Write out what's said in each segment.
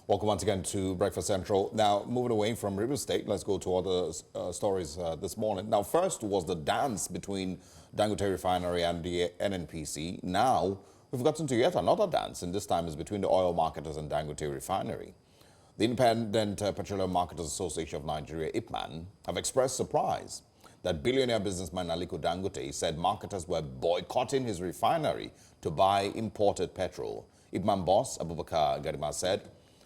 Welcome once again to Breakfast Central. Now, moving away from real estate, let's go to other stories this morning. Now, first was the dance between Dangote Refinery and the NNPC. Now, we've gotten to yet another dance, and this time is between the oil marketers and Dangote Refinery. The Independent Petroleum Marketers Association of Nigeria, IPMAN, have expressed surprise that billionaire businessman Aliko Dangote said marketers were boycotting his refinery to buy imported petrol. IPMAN boss Abubakar Garima said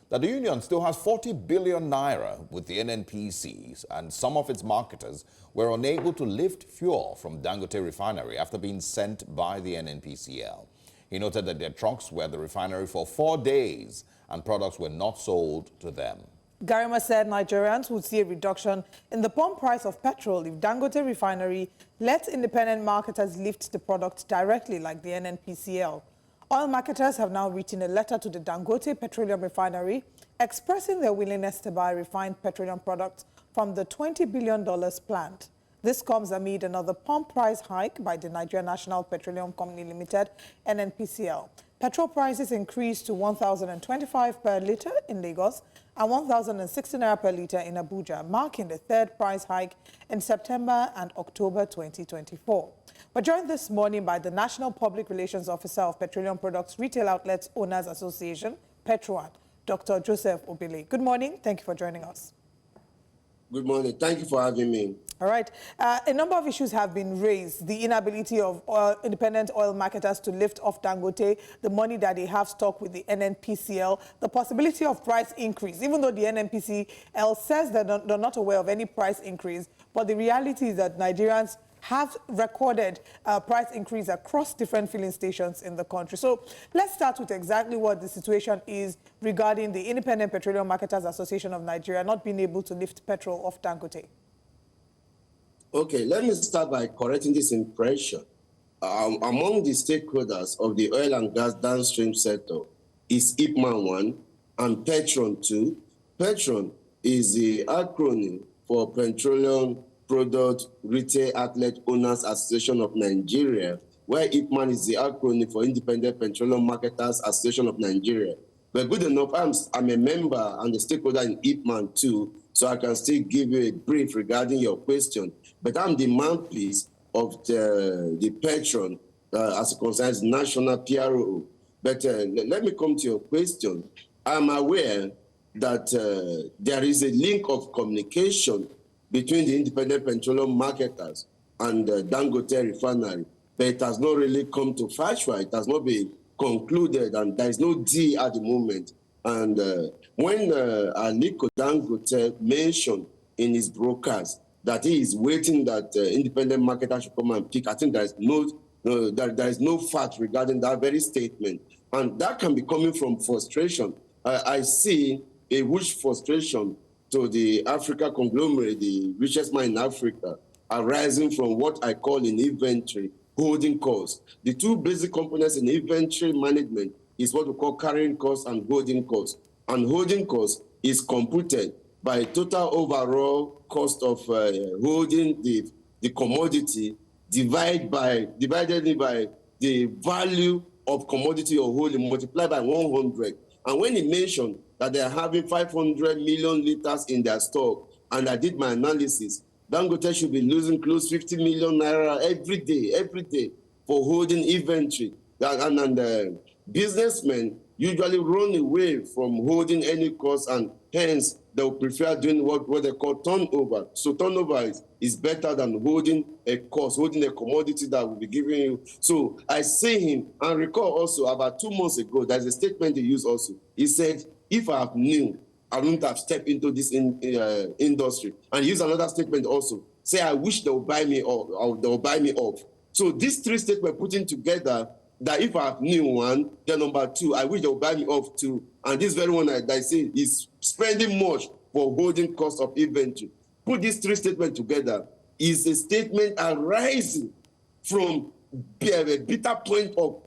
that the union still has 40 billion naira with the NNPCs, and some of its marketers were unable to lift fuel from Dangote Refinery after being sent by the NNPCL. He noted that their trucks were at the refinery for 4 days and products were not sold to them. Garima said Nigerians would see a reduction in the pump price of petrol if Dangote Refinery lets independent marketers lift the product directly like the NNPCL. Oil marketers have now written a letter to the Dangote Petroleum Refinery expressing their willingness to buy refined petroleum products from the $20 billion plant. This comes amid another pump price hike by the Nigerian National Petroleum Company Limited, NNPCL. Petrol prices increased to 1,025 per litre in Lagos and 1,060 naira per litre in Abuja, marking the third price hike in September and October 2024. We're joined this morning by the National Public Relations Officer of Petroleum Products Retail Outlets Owners Association, PETROAN, Dr. Joseph Obele. Good morning. Thank you for joining us. Good morning. Thank you for having me. All right. A number of issues have been raised. The inability of independent oil marketers to lift off Dangote, the money that they have stock with the NNPCL, the possibility of price increase, even though the NNPCL says that they're not aware of any price increase. But the reality is that Nigerians have recorded price increase across different filling stations in the country. So let's start with exactly what the situation is regarding the Independent Petroleum Marketers Association of Nigeria not being able to lift petrol off Dangote. Okay, let me start by correcting this impression. Among the stakeholders of the oil and gas downstream sector is IPMAN 1 and PETROAN 2. PETROAN is the acronym for Petroleum Product Retail Outlet Owners Association of Nigeria, where IPMAN is the acronym for Independent Petroleum Marketers Association of Nigeria. But good enough, I'm a member and a stakeholder in IPMAN too, so I can still give you a brief regarding your question. But I'm the mouthpiece of the PETROAN as it concerns national PRO. But let me come to your question. I'm aware that there is a link of communication between the independent petroleum marketers and Dangote Refinery, but it has not really come to fruition. It has not been concluded, and there is no deal at the moment. And when Aliko Dangote mentioned in his broadcast that he is waiting that independent marketers should come and pick, I think there is no fact regarding that very statement, and that can be coming from frustration. I see a huge frustration to the Africa conglomerate, the richest man in Africa, arising from what I call in inventory holding costs. The two basic components in inventory management is what we call carrying costs and holding costs. And holding costs is computed by total overall cost of holding the commodity divided by the value of commodity or holding multiplied by 100. And when he mentioned that they are having 500 million liters in their stock, and I did my analysis, Dangote should be losing close 50 million naira every day for holding inventory. And businessmen usually run away from holding any cost, and hence they will prefer doing what they call turnover. So turnover is better than holding a cost, holding a commodity that will be giving you. So I see him, and recall also about 2 months ago, there's a statement he used also. He said, if I have knew, I wouldn't have stepped into this industry. And he used another statement also. Say, I wish they would buy me off, or they will buy me off. So these three statements putting together, that if I have knew one, then number two, I wish they would buy me off too. And this very one that I say is spending much for holding cost of inventory. Put these three statements together is a statement arising from a bitter point of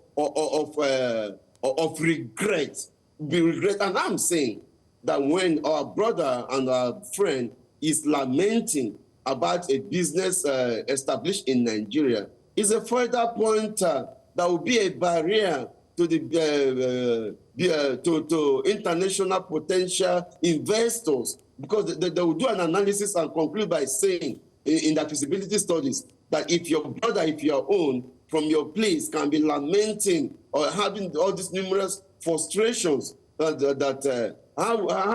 regret. And I'm saying that when our brother and our friend is lamenting about a business established in Nigeria, is a further point that will be a barrier to the to international potential investors, because they will do an analysis and conclude by saying in their feasibility studies that if your brother, if your own, from your place can be lamenting or having all these numerous frustrations, how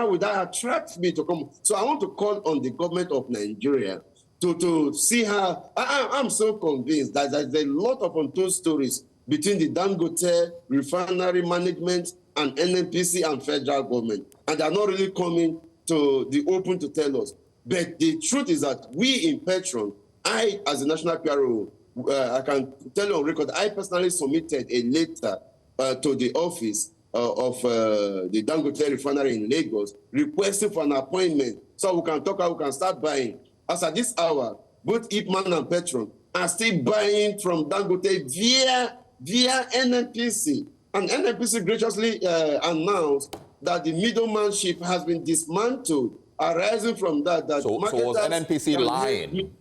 would that attract me to come? So I want to call on the government of Nigeria to see how, I'm so convinced that there's a lot of untold stories between the Dangote Refinery management and NNPC and federal government, and they're not really coming to the open to tell us. But the truth is that we in PETROAN, I, as a national PRO, I can tell you on record, I personally submitted a letter to the office of the Dangote Refinery in Lagos, requesting for an appointment so we can talk, we can start buying. As at this hour, both IPMAN and PETROAN are still buying from Dangote via NNPC. And NNPC graciously announced that the middlemanship has been dismantled, arising from that. So was NNPC lying?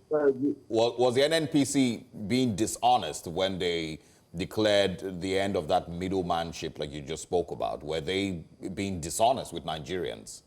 Was the NNPC being dishonest when they declared the end of that middlemanship like you just spoke about? Were they being dishonest with Nigerians?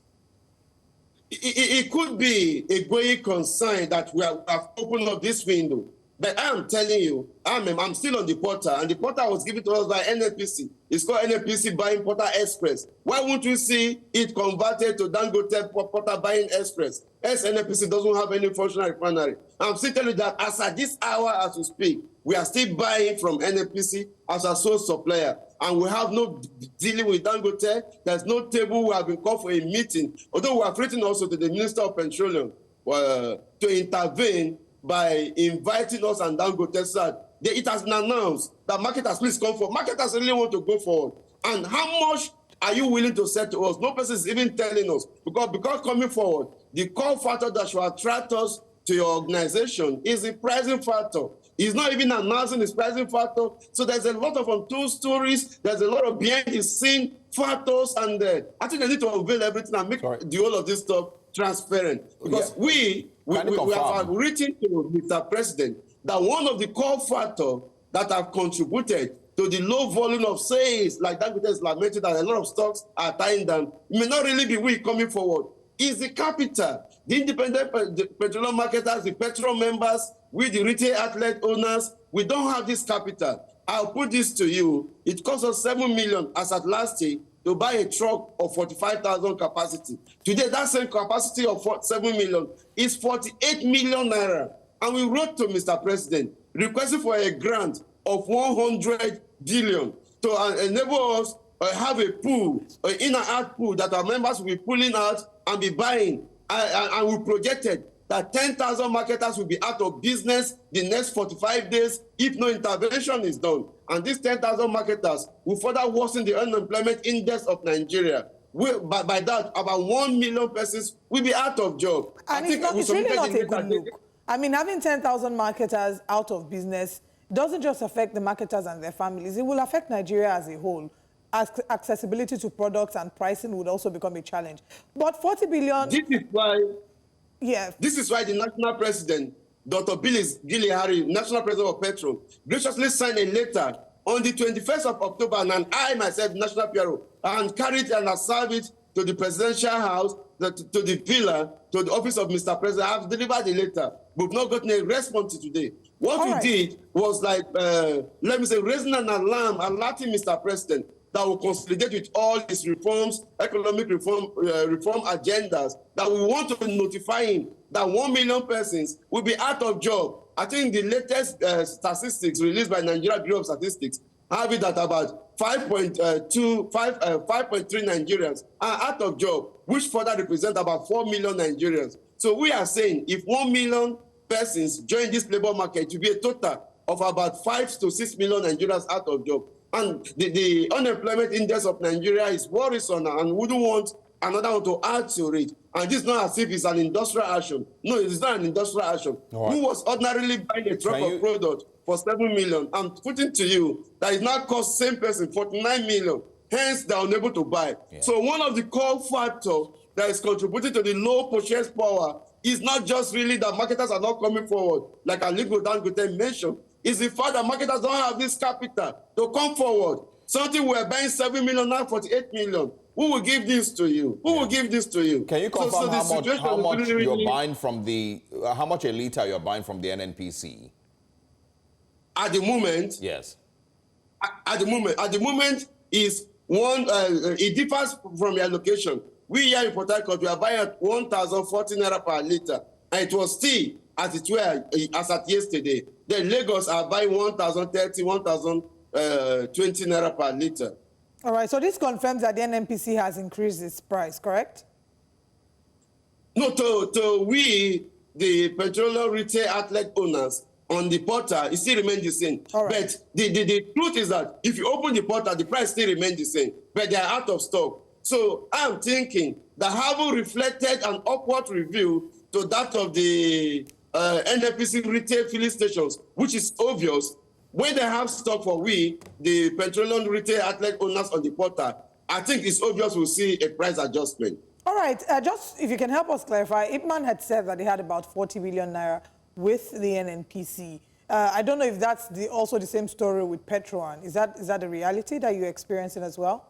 It could be a growing concern that we have opened up this window. But I am telling you, I'm still on the portal, and the portal was given to us by NNPC. It's called NNPC Buying Portal Express. Why won't you see it converted to Dangote Portal Buying Express? As NNPC doesn't have any functional refinery. I'm still telling you that as at this hour as we speak, we are still buying from NNPC as a sole supplier. And we have no dealing with Dangote. There's no table. We have been called for a meeting. Although we have written also to the Minister of Petroleum to intervene by inviting us and Dangote, so that it has been announced that marketers, please come forward. Marketers really want to go forward. And how much are you willing to set to us? No person is even telling us. Because coming forward, the core factor that should attract us to your organization is the pricing factor. He's not even announcing his pricing factor. So there's a lot of untold stories. There's a lot of behind the scene factors. And I think they need to unveil everything and make the whole of this stuff transparent. Because we have written to Mr. President that one of the core factors that have contributed to the low volume of sales, like Dangote is lamented that a lot of stocks are tying down, it may not really be we coming forward, is the capital. The independent petroleum marketers, the petrol members, we the retail outlet owners, we don't have this capital. I'll put this to you. It cost us 7 million as at last year to buy a truck of 45,000 capacity. Today, that same capacity of 7 million is 48 million naira. And we wrote to Mr. President requesting for a grant of 100 billion to enable us have a pool, an in and out pool that our members will be pulling out and be buying. And we projected that 10,000 marketers will be out of business the next 45 days if no intervention is done. And these 10,000 marketers will further worsen the unemployment index of Nigeria. By that, about 1 million persons will be out of job. And it's really not a good look. I mean, having 10,000 marketers out of business doesn't just affect the marketers and their families. It will affect Nigeria as a whole. Accessibility to products and pricing would also become a challenge. But 40 billion... This is why the national president, Dr. Gilly Harry, national president of PETROAN, graciously signed a letter on the 21st of October, and I myself, national PRO, and carried and served it to the presidential house, to the villa, to the office of Mr. President. I have delivered the letter. We've not gotten a response today. What we did was like, let me say, raising an alarm, alerting Mr. President that will consolidate with all these reforms, economic reform agendas, that we want to notify him that 1 million persons will be out of job. I think the latest statistics released by Nigeria Bureau of Statistics have it that about 5.3 Nigerians are out of job, which further represent about 4 million Nigerians. So we are saying if 1 million persons join this labor market, it will be a total of about 5 to 6 million Nigerians out of job. And the unemployment index of Nigeria is worrisome, and we wouldn't want another one to add to it. And this is not as if it's an industrial action. No, it's not an industrial action. Who was ordinarily buying a truck of product for 7 million? I'm putting to you that it now costs same person 49 million. Hence, they're unable to buy. So one of the core factors that is contributing to the low purchase power is not just really that marketers are not coming forward, like Aliko Dangote mentioned. Is the fact that marketers don't have this capital to come forward. Something we're buying 7 million, now 48 million. Who will give this to you? Who will give this to you? Can you confirm how much really, you're buying from the, how much a litre you're buying from the NNPC? At the moment? Yes. At the moment is one, it differs from your location. We here in Port Harcourt, we are buying at 1,040 naira per litre. And it was still, as it were, as at yesterday. Then Lagos are buying 1,030, 1,020 naira per litre. All right, so this confirms that the NNPC has increased its price, correct? No, to we, the petroleum retail outlet owners, on the portal, it still remains the same. Right. But the truth is that if you open the portal, the price still remains the same, but they are out of stock. So I'm thinking that having reflected an upward review to that of the NNPC retail filling stations, which is obvious, when they have stock for we, the petroleum retail outlet owners on the portal, I think it's obvious we'll see a price adjustment. All right, just if you can help us clarify, IPMAN had said that they had about 40 billion naira with the NNPC. I don't know if that's also the same story with PETROAN. Is that the reality that you're experiencing as well?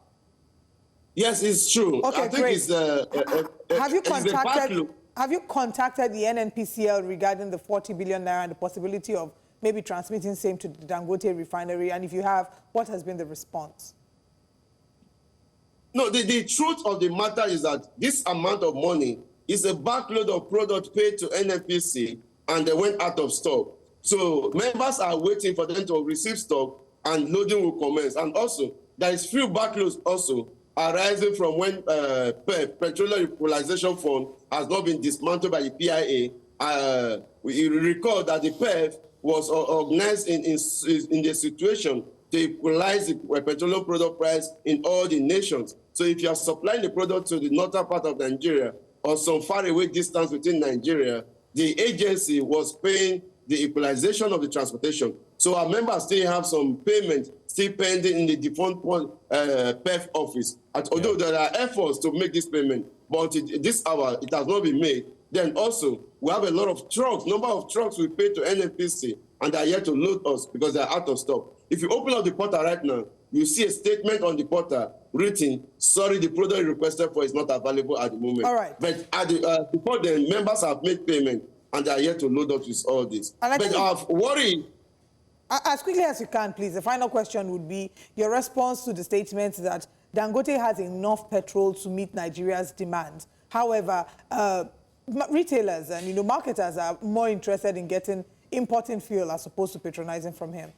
Yes, it's true. Okay, I think great. Have you contacted the NNPCL regarding the 40 billion naira and the possibility of maybe transmitting same to the Dangote Refinery? And if you have, what has been the response? No, the truth of the matter is that this amount of money is a backload of product paid to NNPC, and they went out of stock. So members are waiting for them to receive stock, and loading will commence. And also, there is few backloads also arising from when Petroleum Equalization Fund has not been dismantled by the PIA. We recall that the PEF was organized in the situation to equalize the petroleum product price in all the nations. So if you are supplying the product to the northern part of Nigeria or some faraway distance within Nigeria, the agency was paying the equalization of the transportation. So our members still have some payment still pending in the defunct PEF office. Although there are efforts to make this payment, but this hour it has not been made. Then also, we have a lot of trucks, number of trucks we pay to NNPC, and they are yet to load us because they are out of stock. If you open up the portal right now, you see a statement on the portal written, sorry, the product you requested for is not available at the moment. All right. But at before then, members have made payment, and they are yet to load us with all this. But I've worried. As quickly as you can, please, the final question would be your response to the statement that Dangote has enough petrol to meet Nigeria's demand. However, retailers and marketers are more interested in importing fuel as opposed to patronizing from him.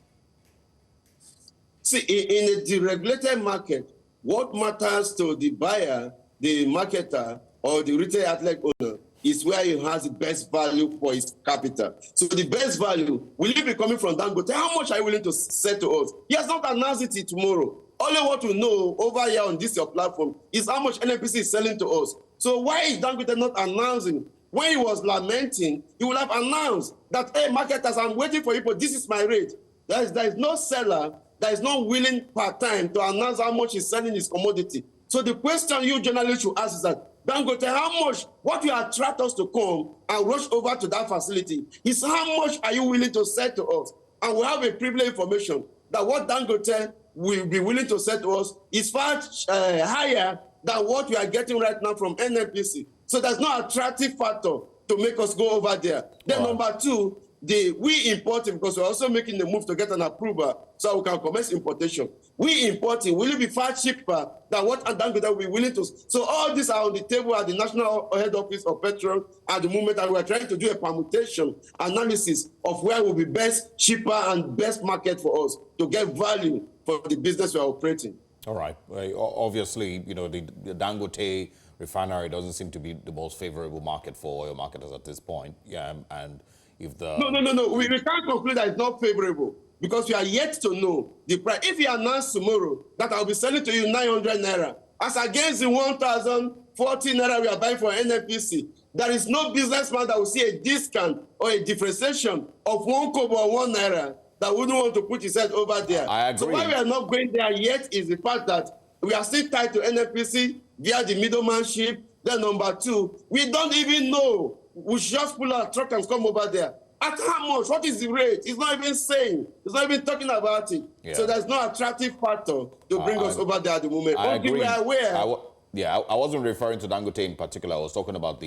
See, in a deregulated market, what matters to the buyer, the marketer, or the retail outlet owner is where he has the best value for his capital. So the best value, will it be coming from Dangote? How much are you willing to sell to us? He has not announced it tomorrow. Only what we know over here on this your platform is how much NNPC is selling to us. So why is Dangote not announcing? When he was lamenting, he would have announced that, hey, marketers, I'm waiting for you, but this is my rate. There is no seller that is not willing part-time to announce how much he's selling his commodity. So the question you journalists should ask is that, Dangote, how much, what you attract us to come and rush over to that facility is how much are you willing to sell to us? And we have a privileged information that what Dangote will be willing to sell to us is far higher than what we are getting right now from NNPC. So there's no attractive factor to make us go over there. Then number two, we importing because we're also making the move to get an approval so we can commence importation. We importing, will it be far cheaper than what Dangote will be willing to? So all these are on the table at the National Head Office of Petrol at the moment, and we're trying to do a permutation analysis of where will be best, cheaper, and best market for us to get value for the business we're operating. All right. Obviously, the Dangote Refinery doesn't seem to be the most favorable market for oil marketers at this point. Yeah, and if the... No. We can't conclude that it's not favorable because we are yet to know the price. If you announce tomorrow that I'll be selling to you 900 naira, as against the 1,040 naira we are buying for NNPC, there is no businessman that will see a discount or a differentiation of 1 kobo or 1 naira that wouldn't want to put his head over there. I agree. So why we are not going there yet is the fact that we are still tied to NNPC via the middlemanship. Then number two, we don't even know. We should just pull our truck and come over there. At how much? What is the rate? It's not even saying. It's not even talking about it. Yeah. So there's no attractive factor to bring us over there at the moment. I Okay, agree. we are aware. I wasn't referring to Dangote in particular. I was talking about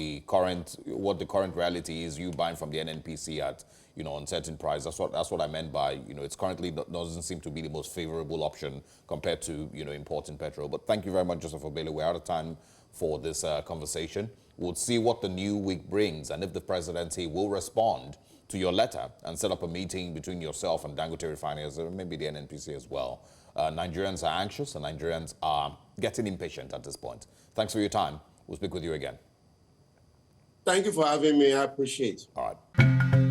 what the current reality is. You buying from the NNPC at, uncertain price. That's what I meant by, it's currently doesn't seem to be the most favorable option compared to, importing petrol. But thank you very much, Joseph Obele. We're out of time for this conversation. We'll see what the new week brings and if the presidency will respond to your letter and set up a meeting between yourself and Dangote Refinery, or maybe the NNPC as well. Nigerians are anxious and Nigerians are getting impatient at this point. Thanks for your time. We'll speak with you again. Thank you for having me. I appreciate it. All right.